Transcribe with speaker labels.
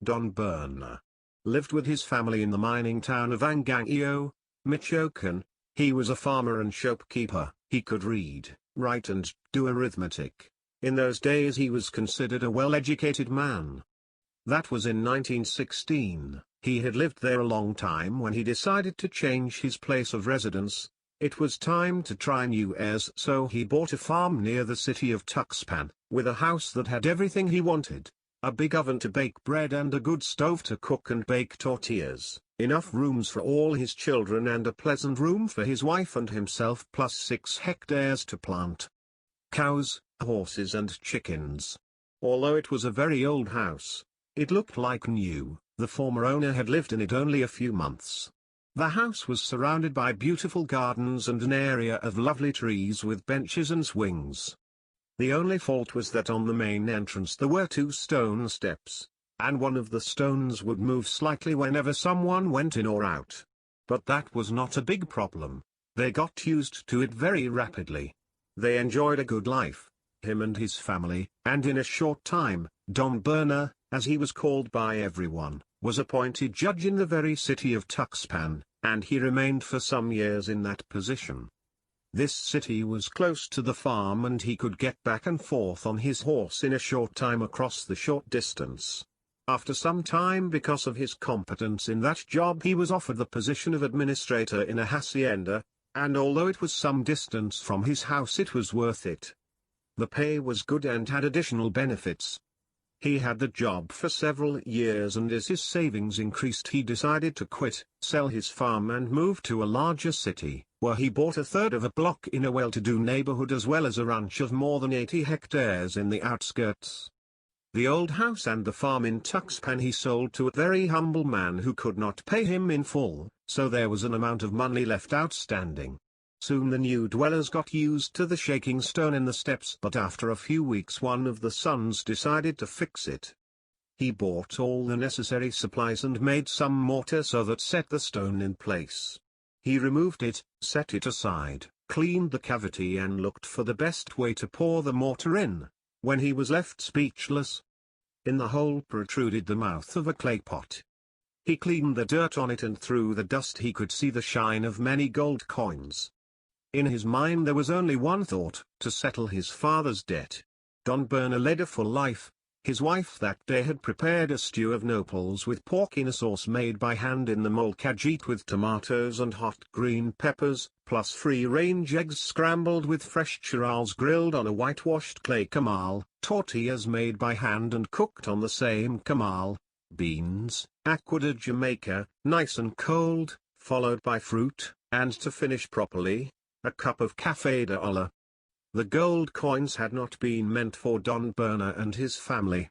Speaker 1: Don Berna, lived with his family in the mining town of Angangio, Michoacan. He was a farmer and shopkeeper. He could read, write and do arithmetic. In those days he was considered a well-educated man. That was in 1916. He had lived there a long time when he decided to change his place of residence. It was time to try new airs, so he bought a farm near the city of Tuxpan, with a house that had everything he wanted. A big oven to bake bread and a good stove to cook and bake tortillas, enough rooms for all his children and a pleasant room for his wife and himself, plus 6 hectares to plant cows, horses and chickens. Although it was a very old house, it looked like new. The former owner had lived in it only a few months. The house was surrounded by beautiful gardens and an area of lovely trees with benches and swings. The only fault was that on the main entrance there were 2 stone steps, and one of the stones would move slightly whenever someone went in or out. But that was not a big problem. They got used to it very rapidly. They enjoyed a good life, him and his family, and in a short time, Don Berna, as he was called by everyone, was appointed judge in the very city of Tuxpan, and he remained for some years in that position. This city was close to the farm and he could get back and forth on his horse in a short time across the short distance. After some time, because of his competence in that job, he was offered the position of administrator in a hacienda, and although it was some distance from his house it was worth it. The pay was good and had additional benefits. He had the job for several years, and as his savings increased he decided to quit, sell his farm and move to a larger city, where he bought a third of a block in a well-to-do neighborhood as well as a ranch of more than 80 hectares in the outskirts. The old house and the farm in Tuxpan he sold to a very humble man who could not pay him in full, so there was an amount of money left outstanding. Soon the new dwellers got used to the shaking stone in the steps, but after a few weeks one of the sons decided to fix it. He bought all the necessary supplies and made some mortar so that set the stone in place. He removed it, set it aside, cleaned the cavity and looked for the best way to pour the mortar in, when he was left speechless. In the hole protruded the mouth of a clay pot. He cleaned the dirt on it and through the dust he could see the shine of many gold coins. In his mind there was only one thought: to settle his father's debt. Don Berna led a full life. His wife that day had prepared a stew of nopals with pork in a sauce made by hand in the molcajete with tomatoes and hot green peppers, plus free-range eggs scrambled with fresh churrals grilled on a whitewashed clay comal, tortillas made by hand and cooked on the same comal, beans, agua de Jamaica, nice and cold, followed by fruit, and to finish properly, a cup of café de olla. The gold coins had not been meant for Don Berna and his family.